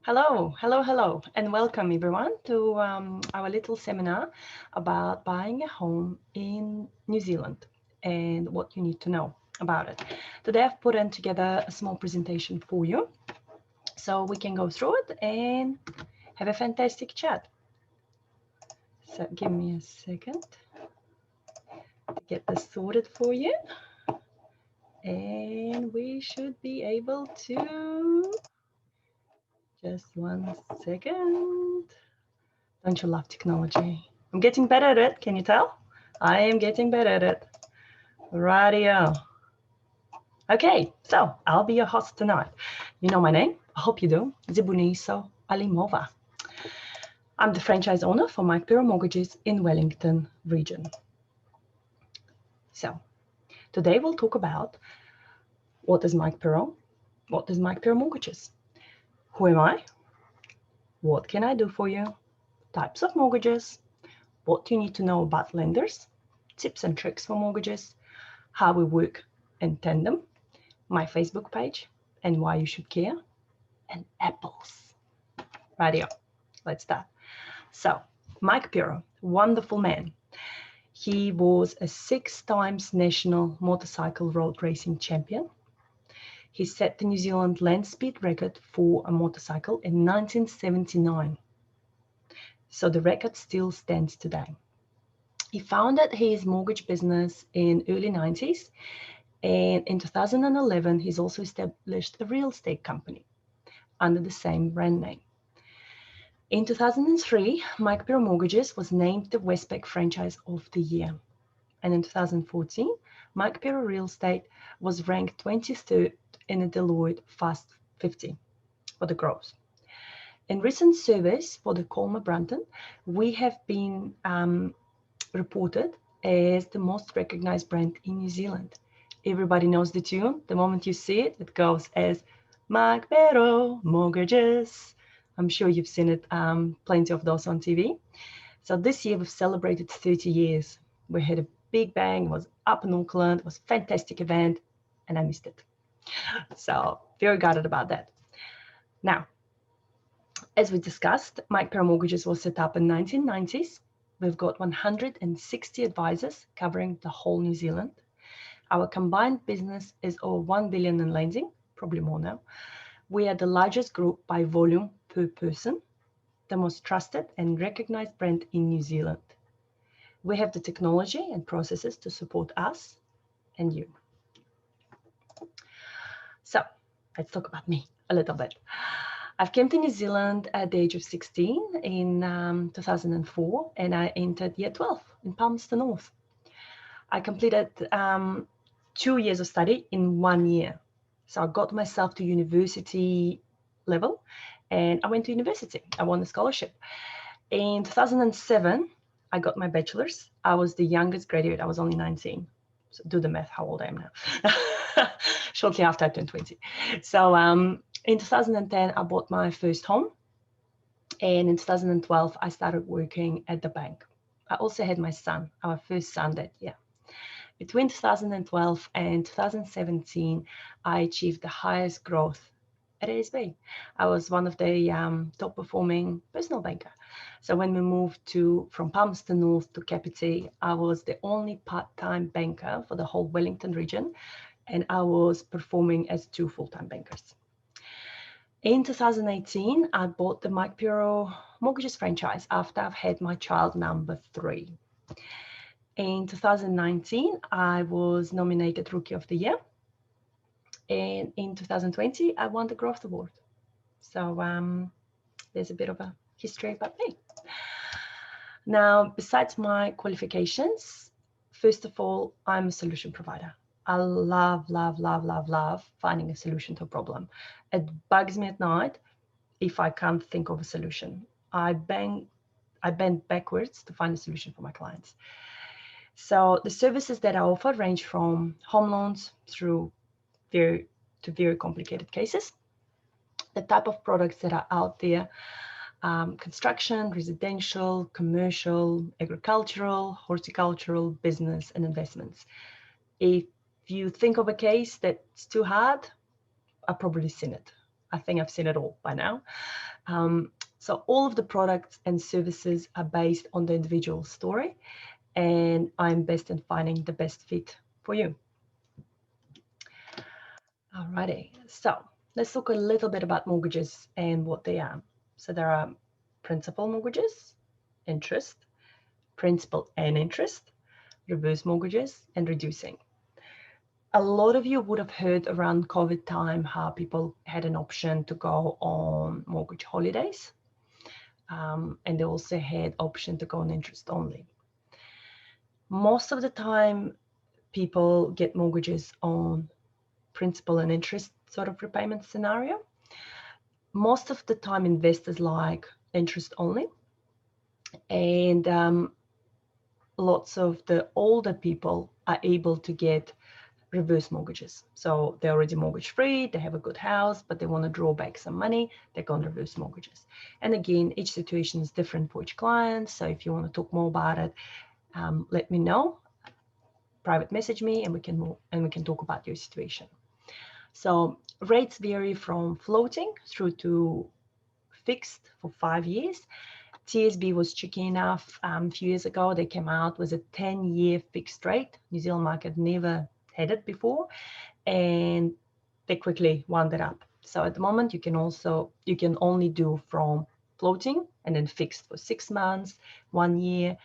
Hello, and welcome everyone to our little seminar about buying a home in New Zealand and what you need to know about it. Today I've put in together a small presentation for you so we can go through it and have a fantastic chat. So give me a second to get this sorted for you, and we should be able to, just one second. Don't you love technology? I'm getting better at it. Can you tell? I am getting better at it. Radio. Okay, so I'll be your host tonight. You know my name? I hope you do. Zibuniso Alimova. I'm the franchise owner for Mike Bureau Mortgages in Wellington region. So today we'll talk about what is Mike Bureau, what is Mike Bureau Mortgages, who am I, what can I do for you, types of mortgages, what you need to know about lenders, tips and tricks for mortgages, how we work in tandem, my Facebook page, and why you should care, and apples. Radio. Let's start. So, Mike Bureau, wonderful man. He was a 6 times national motorcycle road racing champion. He set the New Zealand land speed record for a motorcycle in 1979. So the record still stands today. He founded his mortgage business in early 90s, and in 2011 he's also established a real estate company under the same brand name. In 2003, Mike Bureau Mortgages was named the Westpac Franchise of the Year. And in 2014, Mike Bureau Real Estate was ranked 23rd in the Deloitte Fast 50 for the growth. In recent surveys for the Colmer Brunton, we have been reported as the most recognized brand in New Zealand. Everybody knows the tune. The moment you see it, it goes as Mike Bureau Mortgages. I'm sure you've seen it, plenty of those on TV. So this year we've celebrated 30 years. We had a big bang, it was up in Auckland, it was a fantastic event, and I missed it. So very gutted about that. Now, as we discussed, Mike Bureau Mortgages was set up in 1990s. We've got 160 advisors covering the whole New Zealand. Our combined business is over 1 billion in lending, probably more now. We are the largest group by volume per person, the most trusted and recognized brand in New Zealand. We have the technology and processes to support us and you. So let's talk about me a little bit. I've came to New Zealand at the age of 16 in 2004, and I entered year 12 in Palmerston North. I completed 2 years of study in 1 year. So I got myself to university level, and I went to university. I won a scholarship. In 2007, I got my bachelor's. I was the youngest graduate. I was only 19. So do the math, how old I am now. Shortly after I turned 20. So in 2010, I bought my first home. And in 2012, I started working at the bank. I also had my son, our first son that year. Between 2012 and 2017, I achieved the highest growth at ASB. I was one of the top performing personal banker. So when we moved from Palmerston North to Kapiti, I was the only part-time banker for the whole Wellington region, and I was performing as 2 full-time bankers. In 2018, I bought the Mike Bureau Mortgages franchise after I've had my child number 3. In 2019, I was nominated Rookie of the Year. And in 2020, I won the Growth Award. So there's a bit of a history about me. Now, besides my qualifications, first of all, I'm a solution provider. I love finding a solution to a problem. It bugs me at night if I can't think of a solution. I bend backwards to find a solution for my clients. So the services that I offer range from home loans through very complicated cases. The type of products that are out there: construction, residential, commercial, agricultural, horticultural, business, and investments. If you think of a case that's too hard, I've probably seen it. I think I've seen it all by now. So all of the products and services are based on the individual story, and I'm best in finding the best fit for you. Alrighty, so let's talk a little bit about mortgages and what they are. So there are principal mortgages, interest, principal and interest, reverse mortgages, and reducing. A lot of you would have heard around COVID time how people had an option to go on mortgage holidays, and they also had option to go on interest only. Most of the time, people get mortgages on principal and interest sort of repayment scenario. Most of the time, investors like interest only, and lots of the older people are able to get reverse mortgages. So they're already mortgage free, they have a good house, but they want to draw back some money, they go on reverse mortgages. And again, each situation is different for each client. So if you want to talk more about it, let me know. Private message me and we can talk about your situation. So rates vary from floating through to fixed for 5 years. TSB was tricky enough. A few years ago, they came out with a 10-year fixed rate. New Zealand market never had it before, and they quickly wound it up. So at the moment, you can only do from floating and then fixed for 6 months, 1 year,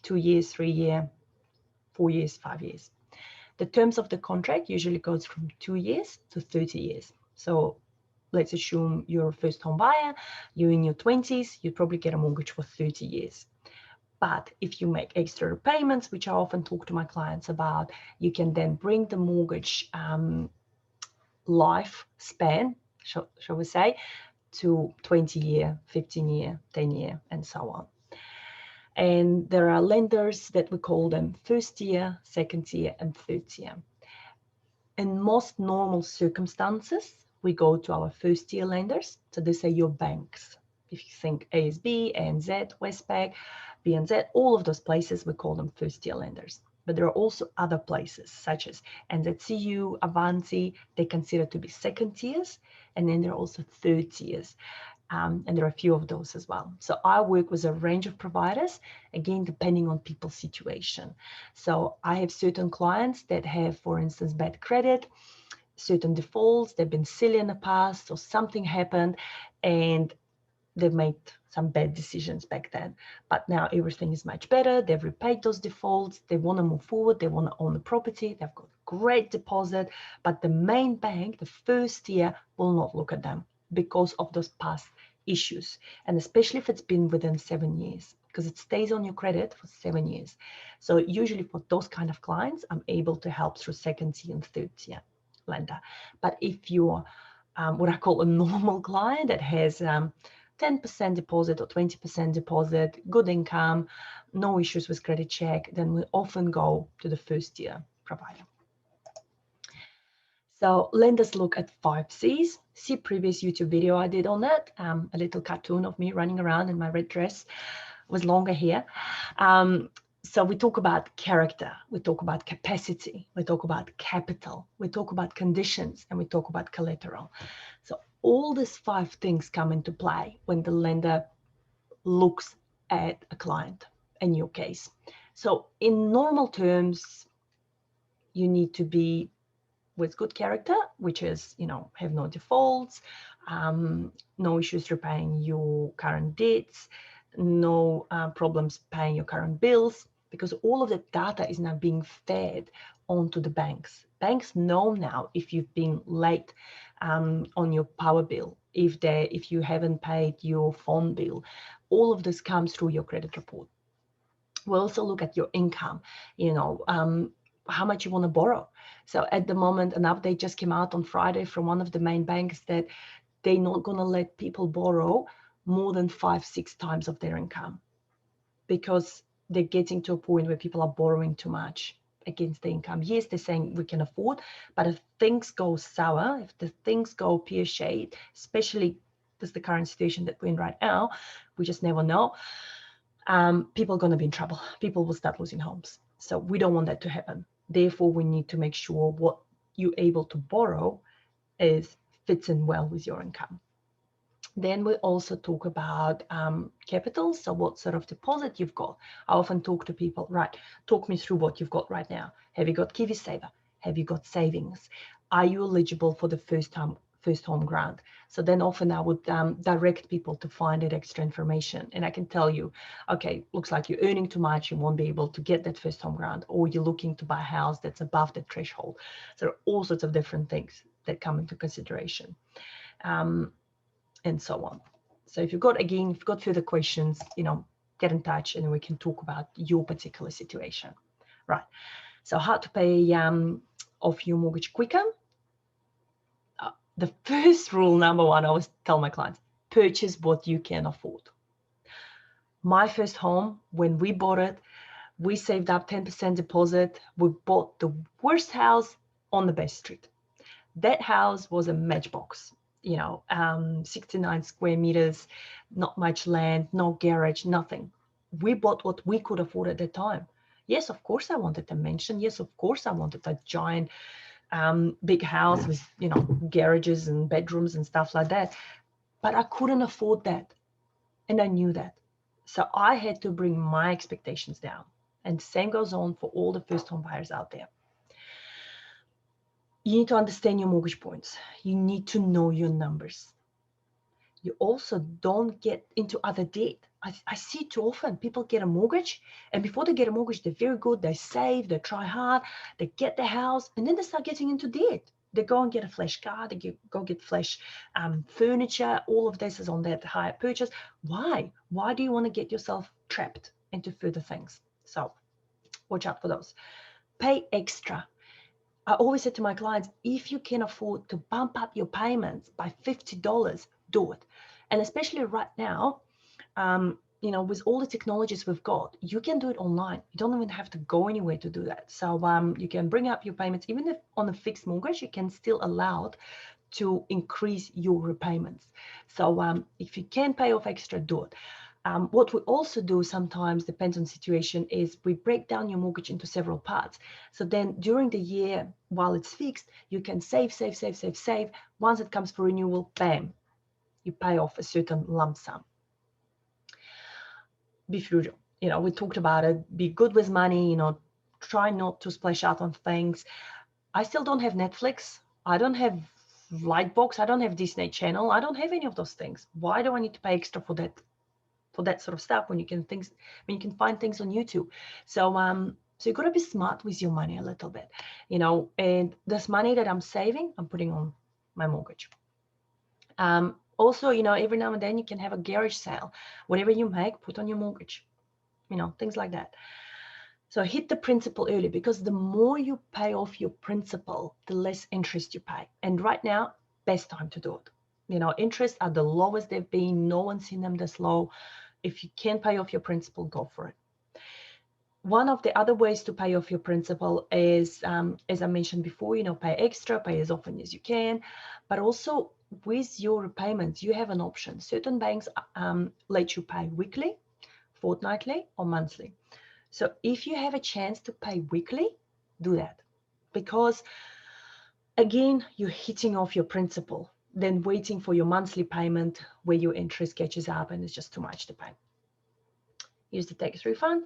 2 years, 3 years, 4 years, 5 years. The terms of the contract usually goes from 2 years to 30 years. So let's assume you're a first home buyer, you're in your 20s, you'd probably get a mortgage for 30 years. But if you make extra repayments, which I often talk to my clients about, you can then bring the mortgage lifespan, shall we say, to 20 year, 15 year, 10 year, and so on. And there are lenders that we call them first tier, second tier, and third tier. In most normal circumstances, we go to our first tier lenders. So these are your banks. If you think ASB, ANZ, Westpac, BNZ, all of those places, we call them first tier lenders. But there are also other places such as NZCU, Avanti, they consider to be second tiers. And then there are also third tiers. And there are a few of those as well. So I work with a range of providers, again, depending on people's situation. So I have certain clients that have, for instance, bad credit, certain defaults, they've been silly in the past, or something happened, and they've made some bad decisions back then. But now everything is much better. They've repaid those defaults. They want to move forward. They want to own the property. They've got great deposit, but the main bank, the first tier, will not look at them because of those past issues, and especially if it's been within 7 years, because it stays on your credit for 7 years. So usually for those kind of clients, I'm able to help through second tier and third tier lender. But if you're what I call a normal client that has 10% deposit or 20% deposit, good income, no issues with credit check, then we often go to the first tier provider. So lenders look at 5 C's. See previous YouTube video I did on that, a little cartoon of me running around in my red dress with longer hair. So we talk about character, we talk about capacity, we talk about capital, we talk about conditions, and we talk about collateral. So all these 5 things come into play when the lender looks at a client, in your case. So in normal terms, you need to be with good character, which is, have no defaults, no issues repaying your current debts, no problems paying your current bills, because all of the data is now being fed onto the banks. Banks know now if you've been late on your power bill, if you haven't paid your phone bill. All of this comes through your credit report. We'll also look at your income, how much you want to borrow. So at the moment, an update just came out on Friday from one of the main banks that they're not going to let people borrow more than 5-6 times of their income, because they're getting to a point where people are borrowing too much against the income. Yes, they're saying we can afford, but if things go sour, if the things go pear-shaped, especially this is the current situation that we're in right now, we just never know. People are going to be in trouble. People will start losing homes. So we don't want that to happen. Therefore, we need to make sure what you're able to borrow fits in well with your income. Then we also talk about capital. So what sort of deposit you've got. I often talk to people, right, talk me through what you've got right now. Have you got KiwiSaver? Have you got savings? Are you eligible for the first home grant? So then often I would direct people to find that extra information. And I can tell you, okay, looks like you're earning too much, you won't be able to get that first home grant, or you're looking to buy a house that's above the threshold. So there are all sorts of different things that come into consideration. And so on. So if you've got further questions, get in touch and we can talk about your particular situation. Right. So how to pay off your mortgage quicker. The first rule, number one, I always tell my clients, purchase what you can afford. My first home, when we bought it, we saved up 10% deposit. We bought the worst house on the best street. That house was a matchbox. 69 square meters, not much land, no garage, nothing. We bought what we could afford at the time. Yes, of course I wanted a mansion. Yes, of course I wanted a giant big house with, garages and bedrooms and stuff like that. But I couldn't afford that. And I knew that. So I had to bring my expectations down. And the same goes on for all the first home buyers out there. You need to understand your mortgage points. You need to know your numbers. You also don't get into other debt. I see too often people get a mortgage, and before they get a mortgage, they're very good. They save, they try hard, they get the house, and then they start getting into debt. They go and get a flash car, go get flash furniture. All of this is on that hire purchase. Why? Why do you want to get yourself trapped into further things? So watch out for those. Pay extra. I always say to my clients, if you can afford to bump up your payments by $50, do it. And especially right now, with all the technologies we've got, you can do it online. You don't even have to go anywhere to do that. So you can bring up your payments. Even if on a fixed mortgage, you can still allow to increase your repayments. So if you can pay off extra, do it. What we also do sometimes, depends on situation, is we break down your mortgage into several parts. So then during the year, while it's fixed, you can save. Once it comes for renewal, bam, you pay off a certain lump sum. Be frugal. We talked about it. Be good with money. Try not to splash out on things. I still don't have Netflix. I don't have Lightbox. I don't have Disney Channel. I don't have any of those things. Why do I need to pay extra for that sort of stuff when you can find things on YouTube? So you got to be smart with your money a little bit, and this money that I'm saving, I'm putting on my mortgage. Also, every now and then you can have a garage sale. Whatever you make, put on your mortgage, things like that. So hit the principal early, because the more you pay off your principal, the less interest you pay. And right now, best time to do it. Interests are the lowest they've been. No one's seen them this low. If you can pay off your principal, go for it. One of the other ways to pay off your principal is, as I mentioned before, pay extra, pay as often as you can. But also with your repayments, you have an option. Certain banks let you pay weekly, fortnightly, or monthly. So if you have a chance to pay weekly, do that. Because again, you're hitting off your principal, then waiting for your monthly payment where your interest catches up and it's just too much to pay. Use the tax refund,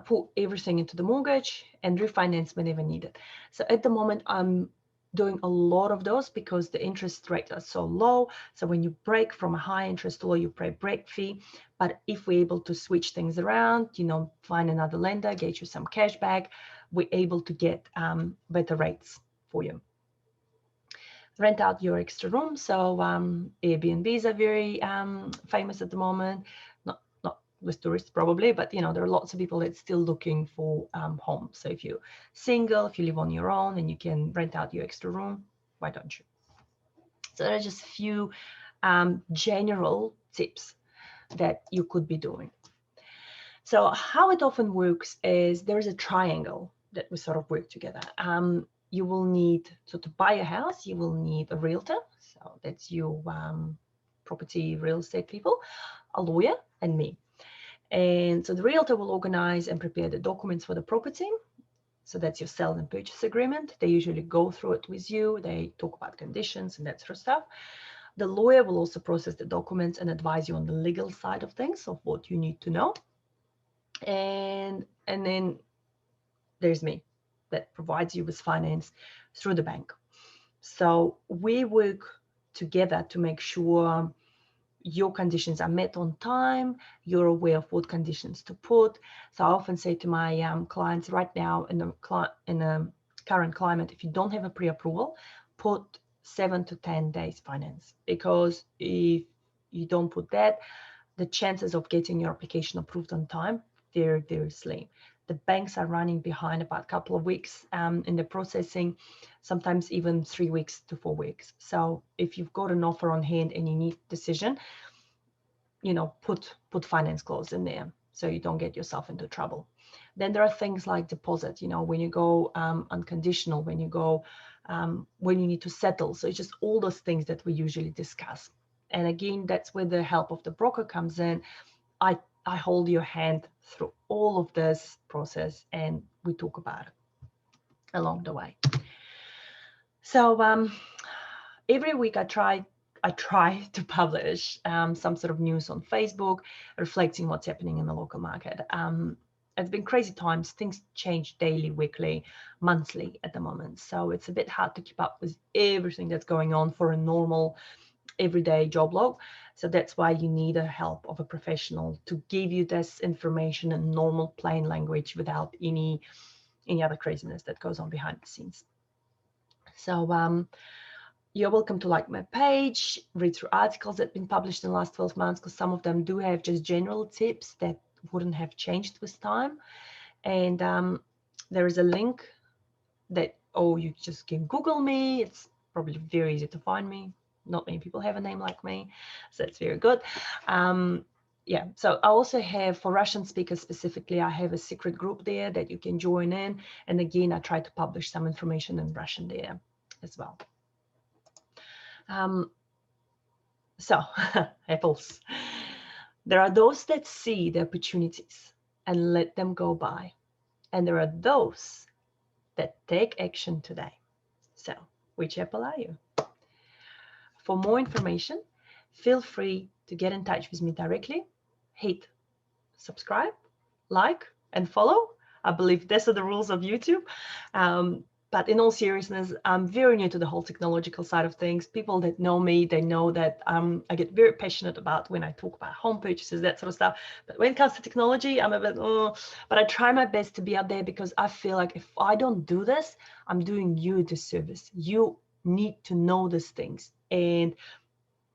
put everything into the mortgage, and refinance whenever needed. So at the moment, I'm doing a lot of those because the interest rates are so low. So when you break from a high interest to low, you pay break fee. But if we're able to switch things around, find another lender, get you some cash back, we're able to get better rates for you. Rent out your extra room. So Airbnbs are very famous at the moment. Not with tourists probably, but there are lots of people that's still looking for homes. So if you're single, if you live on your own and you can rent out your extra room, why don't you? So there are just a few general tips that you could be doing. So how it often works is there is a triangle that we sort of work together. You will need, so to buy a house, you will need a realtor. So that's your property real estate people, a lawyer, and me. And so the realtor will organize and prepare the documents for the property. So that's your sale and purchase agreement. They usually go through it with you. They talk about conditions and that sort of stuff. The lawyer will also process the documents and advise you on the legal side of things, of what you need to know. And then there's me, that provides you with finance through the bank. So we work together to make sure your conditions are met on time, you're aware of what conditions to put. So I often say to my clients, right now in the current climate, if you don't have a pre-approval, put 7 to 10 days finance, because if you don't put that, the chances of getting your application approved on time, they're very slim. The banks are running behind about a couple of weeks in the processing, sometimes even 3 weeks to 4 weeks. So if you've got an offer on hand and you need decision, put finance clause in there so you don't get yourself into trouble. Then there are things like deposit, when you go unconditional, when you go when you need to settle. So it's just all those things that we usually discuss. And again, that's where the help of the broker comes in. I hold your hand through all of this process, and we talk about it along the way. So every week I try to publish some sort of news on Facebook, reflecting what's happening in the local market. It's been crazy times. Things change daily, weekly, monthly at the moment. So it's a bit hard to keep up with everything that's going on for a normal everyday job log. So that's why you need the help of a professional to give you this information in normal, plain language without any other craziness that goes on behind the scenes. So you're welcome to like my page, read through articles that have been published in the last 12 months, because some of them do have just general tips that wouldn't have changed with time. And there is a link that, you just can Google me. It's probably very easy to find me. Not many people have a name like me, so it's very good. Yeah, so I also have, for Russian speakers specifically, I have a secret group there that you can join in. And again, I try to publish some information in Russian there as well. So apples. There are those that see the opportunities and let them go by. And there are those that take action today. So which apple are you? For more information, feel free to get in touch with me directly. Hit subscribe, like, and follow. I believe these are the rules of YouTube. But in all seriousness, I'm very new to the whole technological side of things. People that know me, they know that I get very passionate about when I talk about home purchases, that sort of stuff. But when it comes to technology, I'm a bit, but I try my best to be out there, because I feel like if I don't do this, I'm doing you a disservice. You need to know these things. And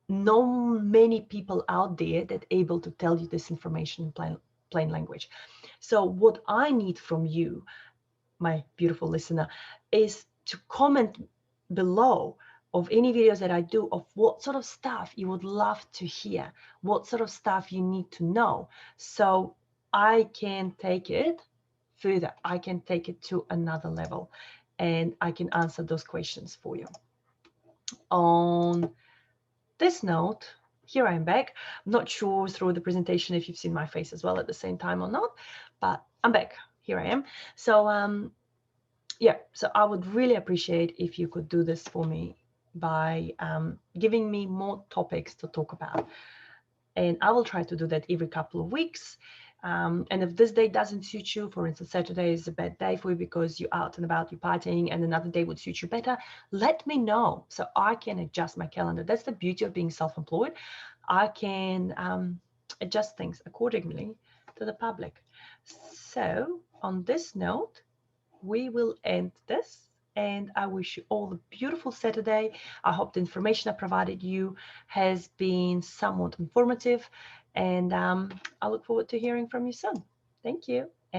no many people out there that able to tell you this information in plain language. So what I need from you, my beautiful listener, is to comment below of any videos that I do of what sort of stuff you would love to hear, what sort of stuff you need to know, so I can take it further. I can take it to another level, and I can answer those questions for you. On this note, here I am back. I'm not sure through the presentation if you've seen my face as well at the same time or not, but I'm back. Here I am. So yeah, so I would really appreciate if you could do this for me by giving me more topics to talk about. And I will try to do that every couple of weeks. And if this day doesn't suit you, for instance, Saturday is a bad day for you because you're out and about, you're partying, and another day would suit you better, let me know so I can adjust my calendar. That's the beauty of being self-employed. I can adjust things accordingly to the public. So on this note, we will end this, and I wish you all a beautiful Saturday. I hope the information I provided you has been somewhat informative, and I look forward to hearing from you soon. Thank you.